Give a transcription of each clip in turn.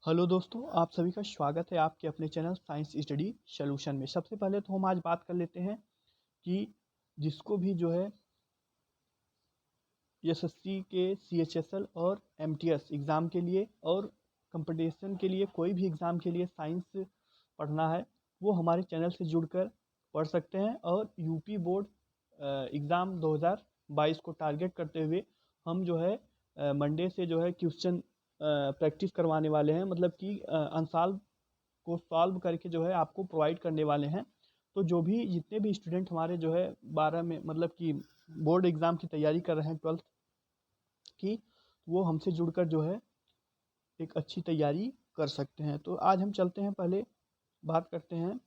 Hello दोस्तों, आप सभी का स्वागत है आपके अपने चैनल साइंस स्टडी सॉल्यूशन में। सबसे पहले तो हम आज बात कर लेते हैं कि जिसको भी जो है एसएससी के सीएचएसएल और एमटीएस एग्ज़ाम के लिए और कंपटीशन के लिए कोई भी एग्ज़ाम के लिए साइंस पढ़ना है, वो हमारे चैनल से जुड़कर पढ़ सकते हैं। और यूपी बोर्ड एग्ज़ाम 2022 को टारगेट करते हुए हम जो है मंडे से जो है क्वेश्चन प्रैक्टिस करवाने वाले हैं, मतलब कि अनसॉल्व को सॉल्व करके जो है आपको प्रोवाइड करने वाले हैं। तो जो भी जितने भी स्टूडेंट हमारे जो है 12 में मतलब कि बोर्ड एग्ज़ाम की तैयारी कर रहे हैं 12th की, वो हमसे जुड़कर जो है एक अच्छी तैयारी कर सकते हैं। तो आज हम चलते हैं, पहले बात करते हैं।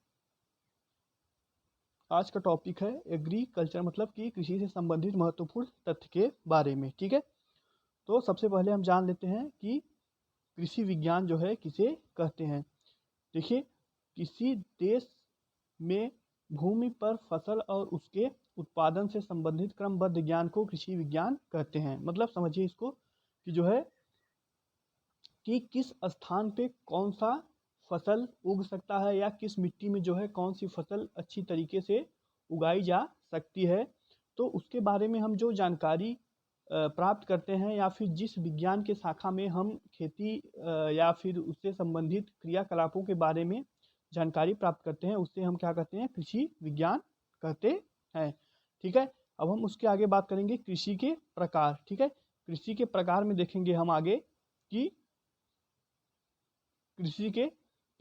आज का टॉपिक है एग्रीकल्चर, मतलब कि कृषि से संबंधित महत्वपूर्ण तथ्य के बारे में। ठीक है, तो सबसे पहले हम जान लेते हैं कि कृषि विज्ञान जो है किसे कहते हैं। देखिए, किसी देश में भूमि पर फसल और उसके उत्पादन से संबंधित क्रमबद्ध ज्ञान को कृषि विज्ञान कहते हैं। मतलब समझिए इसको कि जो है कि किस स्थान पे कौन सा फसल उग सकता है या किस मिट्टी में जो है कौन सी फसल अच्छी तरीके से उगाई जा सकती है। तो उसके बारे में हम जो जानकारी प्राप्त करते हैं या फिर जिस विज्ञान के शाखा में हम खेती या फिर उससे संबंधित क्रियाकलापों के बारे में जानकारी प्राप्त करते हैं, उससे हम क्या कहते हैं, कृषि विज्ञान कहते हैं। ठीक है, अब हम उसके आगे बात करेंगे कृषि के प्रकार। ठीक है, कृषि के प्रकार में देखेंगे हम आगे कि कृषि के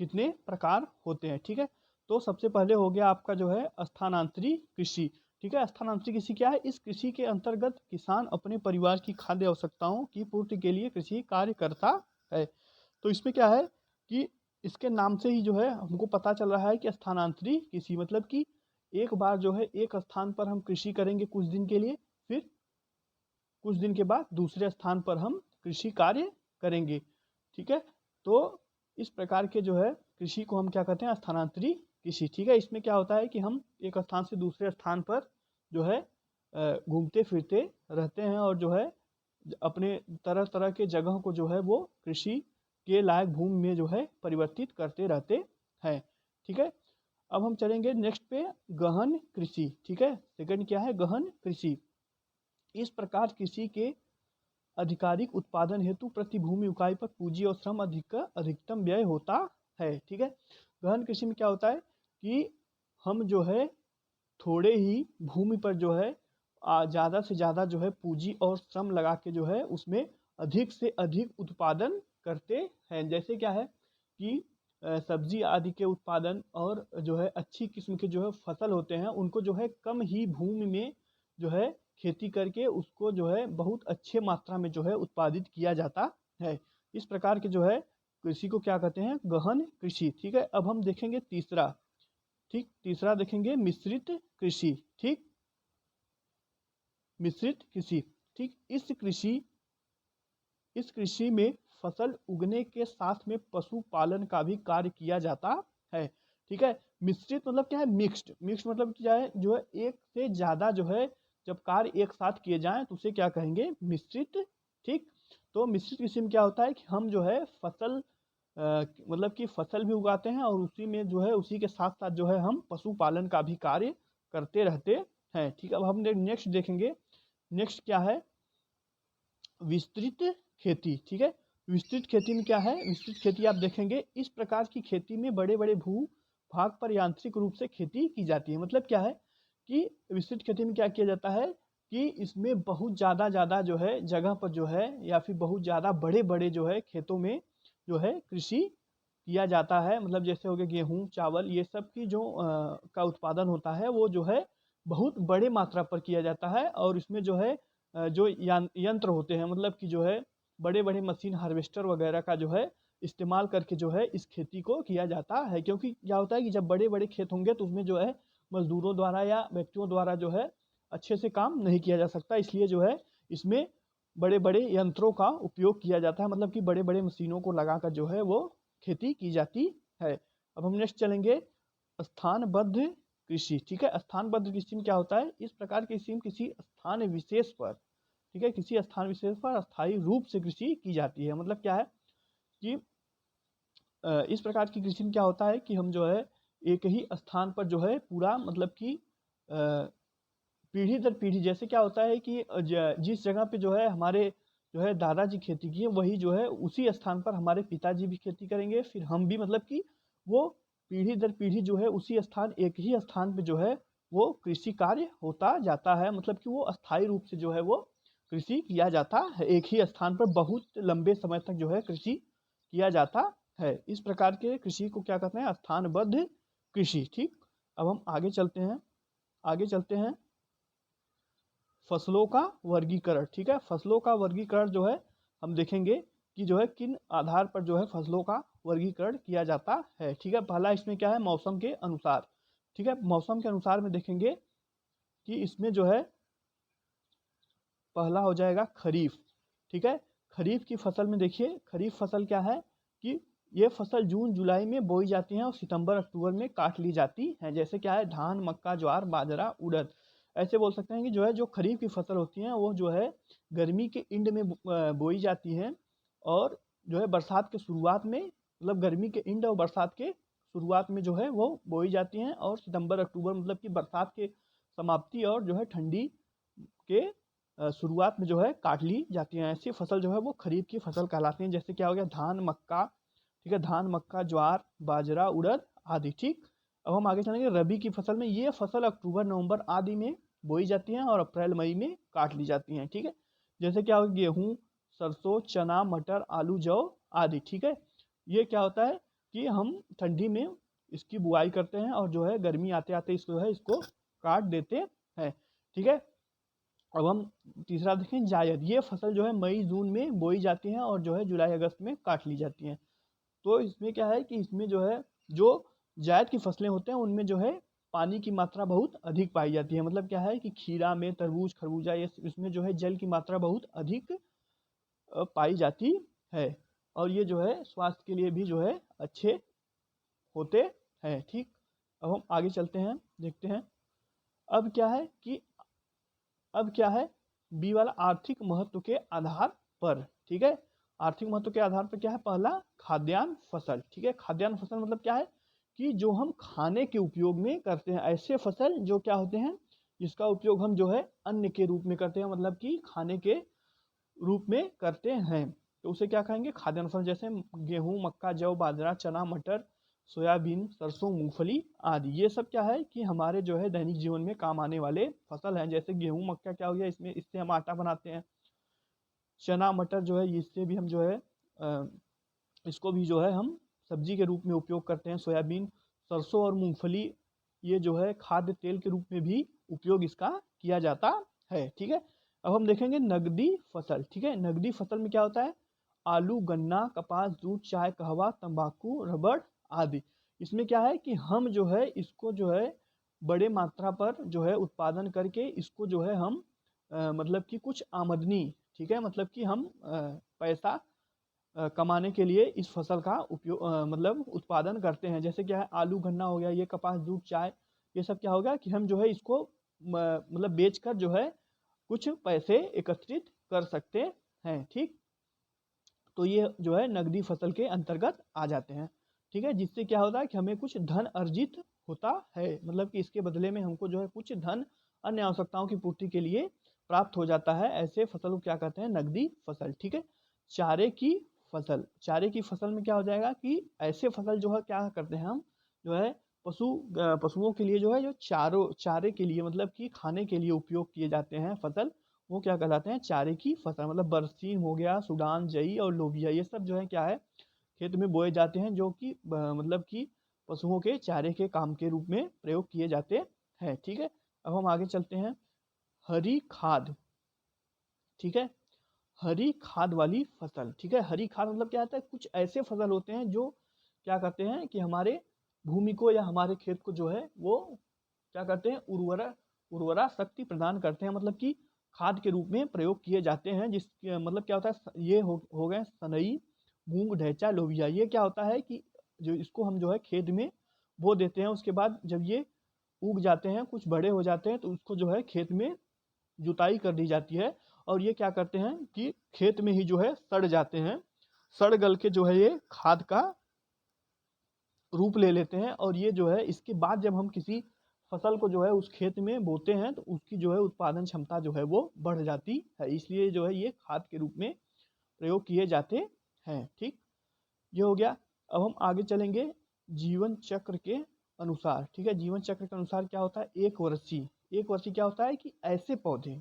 कितने प्रकार होते हैं। ठीक है, तो सबसे पहले हो गया आपका जो है स्थानांतरी कृषि। ठीक है, स्थानांतरी कृषि क्या है? इस कृषि के अंतर्गत किसान अपने परिवार की खाद्य आवश्यकताओं की पूर्ति के लिए कृषि कार्य करता है। तो इसमें क्या है कि इसके नाम से ही जो है हमको पता चल रहा है कि स्थानांतरी कृषि मतलब कि एक बार जो है एक स्थान पर हम कृषि करेंगे कुछ दिन के लिए, फिर कुछ दिन के बाद दूसरे स्थान पर हम कृषि कार्य करेंगे। ठीक है, तो इस प्रकार के जो है कृषि को हम क्या कहते हैं, स्थानांतरी कृषि। ठीक है, इसमें क्या होता है कि हम एक स्थान से दूसरे स्थान पर जो है घूमते फिरते रहते हैं और जो है अपने तरह तरह के जगह को जो है वो कृषि के लायक भूमि में जो है परिवर्तित करते रहते हैं। ठीक है, अब हम चलेंगे नेक्स्ट पे, गहन कृषि। ठीक है, सेकंड क्या है, गहन कृषि। इस प्रकार कृषि के आधिकारिक उत्पादन हेतु प्रति भूमि इकाई पर पूंजी और श्रम अधिकतम व्यय होता है। ठीक है, गहन कृषि में क्या होता है कि हम जो है थोड़े ही भूमि पर जो है ज़्यादा से ज़्यादा जो है पूंजी और श्रम लगा के जो है उसमें अधिक से अधिक उत्पादन करते हैं। जैसे क्या है कि सब्जी आदि के उत्पादन और जो है अच्छी किस्म के जो है फसल होते हैं, उनको जो है कम ही भूमि में जो है खेती करके उसको जो है बहुत अच्छे मात्रा में जो है उत्पादित किया जाता है। इस प्रकार के जो है कृषि को क्या कहते हैं, गहन कृषि। ठीक है, अब हम देखेंगे तीसरा। ठीक, तीसरा देखेंगे मिश्रित कृषि। ठीक, मिश्रित कृषि। ठीक, इस कृषि में फसल उगने के साथ में पशुपालन का भी कार्य किया जाता है। ठीक है, मिश्रित मतलब क्या है, मिक्स्ड। मिक्स्ड मतलब क्या है, जो है एक से ज़्यादा जो है जब कार्य एक साथ किए जाएं तो उसे क्या कहेंगे, मिश्रित। ठीक, तो मिश्रित कृषि में क्या होता है कि हम जो है फसल मतलब कि फसल भी उगाते हैं और उसी में जो है उसी के साथ साथ जो है हम पशुपालन का भी कार्य करते रहते हैं। ठीक है, अब हम नेक्स्ट देखेंगे। नेक्स्ट क्या है, विस्तृत खेती। ठीक है, विस्तृत खेती में क्या है, विस्तृत खेती आप देखेंगे, इस प्रकार की खेती में बड़े बड़े भू भाग पर यांत्रिक रूप से खेती की जाती है। मतलब क्या है कि विस्तृत खेती में क्या किया जाता है कि इसमें बहुत ज़्यादा जो है जगह पर जो है या फिर बहुत ज़्यादा बड़े बड़े जो है खेतों में जो है कृषि किया जाता है। मतलब जैसे हो गया गेहूँ चावल ये सब की जो का उत्पादन होता है वो जो है बहुत बड़े मात्रा पर किया जाता है। और इसमें जो है जो यंत्र होते हैं, मतलब कि जो है बड़े बड़े मशीन हार्वेस्टर वगैरह का जो है इस्तेमाल करके जो है इस खेती को किया जाता है। क्योंकि क्या होता है कि जब बड़े बड़े खेत होंगे तो उसमें जो है मजदूरों द्वारा या व्यक्तियों द्वारा जो है अच्छे से काम नहीं किया जा सकता, इसलिए जो है इसमें बड़े बड़े यंत्रों का उपयोग किया जाता है। मतलब कि बड़े बड़े मशीनों को लगाकर जो है वो खेती की जाती है। अब हम नेक्स्ट चलेंगे, स्थानबद्ध कृषि। ठीक है, स्थानबद्ध कृषि में क्या होता है, इस प्रकार की कृषि में किसी स्थान विशेष पर, ठीक है, किसी स्थान विशेष पर अस्थायी रूप से कृषि की जाती है। मतलब क्या है कि इस प्रकार की कृषि में क्या होता है कि हम जो है एक ही स्थान पर जो है पूरा मतलब कि पीढ़ी दर पीढ़ी, जैसे क्या होता है कि जिस जगह पे जो है हमारे जो है दादाजी खेती किए, वही जो है उसी स्थान पर हमारे पिताजी भी खेती करेंगे, फिर हम भी, मतलब कि वो पीढ़ी दर पीढ़ी जो है उसी स्थान, एक ही स्थान पे जो है वो कृषि कार्य होता जाता है, मतलब कि वो अस्थायी रूप से जो है वो कृषि किया जाता है, एक ही स्थान पर बहुत लंबे समय तक जो है कृषि किया जाता है। इस प्रकार के कृषि को क्या कहते हैं? स्थानबद्ध कृषि। ठीक, अब हम आगे चलते हैं, आगे चलते हैं फसलों का वर्गीकरण। ठीक है, फसलों का वर्गीकरण जो है हम देखेंगे कि जो है किन आधार पर जो है फसलों का वर्गीकरण किया जाता है। ठीक है, पहला इसमें क्या है? मौसम के अनुसार। ठीक है, मौसम के अनुसार में देखेंगे कि इसमें जो है पहला हो जाएगा खरीफ। ठीक है, खरीफ की फसल में देखिए, खरीफ फसल क्या है कि ये फसल जून जुलाई में बोई जाती है और सितंबर अक्टूबर में काट ली जाती है। जैसे क्या है? धान, मक्का, ज्वार, बाजरा, उड़द। ऐसे बोल सकते हैं कि जो है जो खरीफ की फसल होती है वो जो है गर्मी के एंड में बोई जाती है, और जो है बरसात के शुरुआत में, मतलब गर्मी के एंड और बरसात के शुरुआत में जो है वो बोई जाती हैं, और सितंबर अक्टूबर मतलब कि बरसात के समाप्ति और जो है ठंडी के शुरुआत में जो है काट ली जाती हैं। ऐसी फसल जो है वो खरीफ की फसल कहलाती हैं। जैसे क्या हो गया? धान, मक्का। ठीक है, धान, मक्का, ज्वार, बाजरा, उड़द आदि। ठीक, अब हम आगे चलेंगे रबी की फसल में। ये फसल अक्टूबर नवंबर आदि में बोई जाती हैं और अप्रैल मई में काट ली जाती हैं। ठीक है, जैसे क्या हो गया? गेहूँ, सरसों, चना, मटर, आलू, जौ आदि। ठीक है, ये क्या होता है कि हम ठंडी में इसकी बुआई करते हैं और जो है गर्मी आते आते इसको है इसको काट देते हैं। ठीक है, अब हम तीसरा देखें जायद। ये फसल जो है मई जून में बोई जाती है और जो है जुलाई अगस्त में काट ली जाती हैं। तो इसमें क्या है कि इसमें जो है जो जायद की फसलें होते हैं उनमें जो है पानी की मात्रा बहुत अधिक पाई जाती है। मतलब क्या है कि खीरा में, तरबूज, खरबूजा, ये इसमें जो है जल की मात्रा बहुत अधिक पाई जाती है, और ये जो है स्वास्थ्य के लिए भी जो है अच्छे होते हैं। ठीक, अब हम आगे चलते हैं, देखते हैं अब क्या है कि अब क्या है? बी वाला आर्थिक महत्व के आधार पर। ठीक है, आर्थिक महत्व के आधार पर क्या है? पहला खाद्यान्न फसल। ठीक है, खाद्यान्न फसल मतलब क्या है कि जो हम खाने के उपयोग में करते हैं, ऐसे फसल जो क्या होते हैं जिसका उपयोग हम जो है अन्न के रूप में करते हैं, मतलब कि खाने के रूप में करते हैं, तो उसे क्या कहेंगे? खाद्यान्न फसल। जैसे गेहूँ, मक्का, जौ, बाजरा, चना, मटर, सोयाबीन, सरसों, मूंगफली आदि। ये सब क्या है कि हमारे जो है दैनिक जीवन में काम आने वाले फसल हैं। जैसे गेहूँ, मक्का क्या हो गया? इसमें इससे हम आटा बनाते हैं। चना, मटर जो है इससे भी हम जो है इसको भी जो है हम सब्जी के रूप में उपयोग करते हैं। सोयाबीन, सरसों और मूंगफली, ये जो है खाद्य तेल के रूप में भी उपयोग इसका किया जाता है। ठीक है, अब हम देखेंगे नगदी फसल। ठीक है, नगदी फसल में क्या होता है? आलू, गन्ना, कपास, दूध, चाय, कहवा, तंबाकू, रबड़ आदि। इसमें क्या है कि हम जो है इसको जो है बड़े मात्रा पर जो है उत्पादन करके इसको जो है हम मतलब कि कुछ आमदनी, ठीक है, मतलब कि हम पैसा कमाने के लिए इस फसल का उपयोग मतलब उत्पादन करते हैं। जैसे क्या है? आलू, गन्ना हो गया, ये कपास, दूध, चाय, ये सब क्या होगा कि हम जो है इसको मतलब बेचकर जो है कुछ पैसे एकत्रित कर सकते हैं। ठीक, तो ये जो है नगदी फसल के अंतर्गत आ जाते हैं। ठीक है, जिससे क्या होता है कि हमें कुछ धन अर्जित होता है, मतलब कि इसके बदले में हमको जो है कुछ धन अन्य आवश्यकताओं की पूर्ति के लिए प्राप्त हो जाता है। ऐसे फसल को क्या कहते हैं? नगदी फसल। ठीक है, चारे की फसल। चारे की फसल में क्या हो जाएगा कि ऐसे फसल जो है क्या करते हैं हम जो है पशुओं के लिए जो है जो चारे के लिए, मतलब कि खाने के लिए उपयोग किए जाते हैं फसल, वो क्या कहलाते हैं? चारे की फसल। मतलब बरसीम हो गया, सूडान, जई और लोबिया, ये सब जो है क्या है खेत में बोए जाते हैं, जो कि मतलब कि पशुओं के चारे के काम के रूप में प्रयोग किए जाते हैं। ठीक है, अब हम आगे चलते हैं हरी खाद। ठीक है, हरी खाद वाली फसल। ठीक है, हरी खाद मतलब क्या होता है? कुछ ऐसे फसल होते हैं जो क्या करते हैं कि हमारे भूमि को या हमारे खेत को जो है वो क्या करते हैं? उर्वरा शक्ति प्रदान करते हैं, मतलब कि खाद के रूप में प्रयोग किए जाते हैं। जिस मतलब क्या होता है? ये हो गए सनई, मूंग, ढैंचा, लोबिया। ये क्या होता है कि जो इसको हम जो है खेत में बो देते हैं, उसके बाद जब ये उग जाते हैं, कुछ बड़े हो जाते हैं, तो उसको जो है खेत में जुताई कर दी जाती है, और ये क्या करते हैं कि खेत में ही जो है सड़ जाते हैं। सड़ गल के जो है ये खाद का रूप ले लेते हैं, और ये जो है इसके बाद जब हम किसी फसल को जो है उस खेत में बोते हैं तो उसकी जो है उत्पादन क्षमता जो है वो बढ़ जाती है, इसलिए जो है ये खाद के रूप में प्रयोग किए जाते हैं। ठीक, ये हो गया। अब हम आगे चलेंगे जीवन चक्र के अनुसार। ठीक है, जीवन चक्र के अनुसार क्या होता है, एक वर्षीय। एक वर्षीय क्या होता है कि ऐसे पौधे,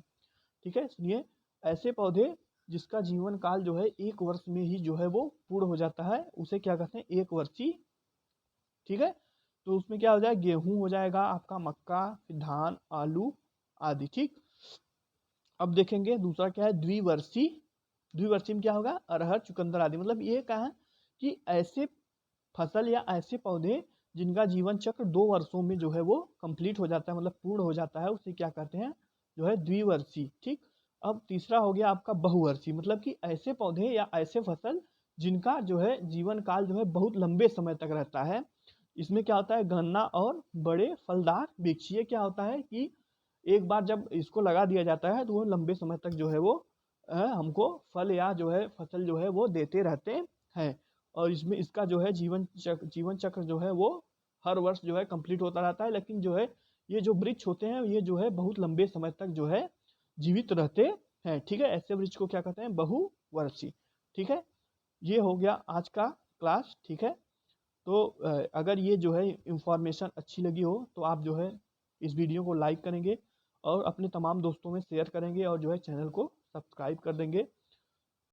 ठीक है सुनिए, ऐसे पौधे जिसका जीवन काल जो है 1 वर्ष में ही जो है वो पूर्ण हो जाता है, उसे क्या कहते हैं, एक वर्षीय। ठीक है, तो उसमें क्या हो जाएगा, गेहूं हो जाएगा आपका, मक्का, फिर धान, आलू आदि। ठीक, अब देखेंगे दूसरा क्या है, द्विवर्षीय। द्विवर्षीय में क्या होगा, अरहर, चुकंदर आदि। मतलब ये कहा है कि ऐसे फसल या ऐसे पौधे जिनका जीवन चक्र 2 वर्षों में जो है वो कंप्लीट हो जाता है, मतलब पूर्ण हो जाता है, उसे क्या कहते हैं, जो है द्विवर्षीय। ठीक, अब तीसरा हो गया आपका बहुवर्षीय, मतलब कि ऐसे पौधे या ऐसे फसल जिनका जो है जीवन काल जो है बहुत लंबे समय तक रहता है। इसमें क्या होता है, गन्ना और बड़े फलदार वृक्ष। ये क्या होता है कि एक बार जब इसको लगा दिया जाता है तो वो लंबे समय तक जो है वो हमको फल या जो है फसल जो है वो देते रहते हैं। और इसमें इसका जो है जीवन चक्र जो है वो हर वर्ष जो है कंप्लीट होता रहता है, लेकिन जो है ये जो वृक्ष होते हैं ये जो है बहुत लंबे समय तक जो है जीवित रहते हैं। ठीक है, ऐसे वृक्ष को क्या कहते हैं, बहुवर्षीय। ठीक है, ये हो गया आज का क्लास। ठीक है, तो अगर ये जो है इंफॉर्मेशन अच्छी लगी हो तो आप जो है इस वीडियो को लाइक करेंगे और अपने तमाम दोस्तों में शेयर करेंगे और जो है चैनल को सब्सक्राइब कर देंगे।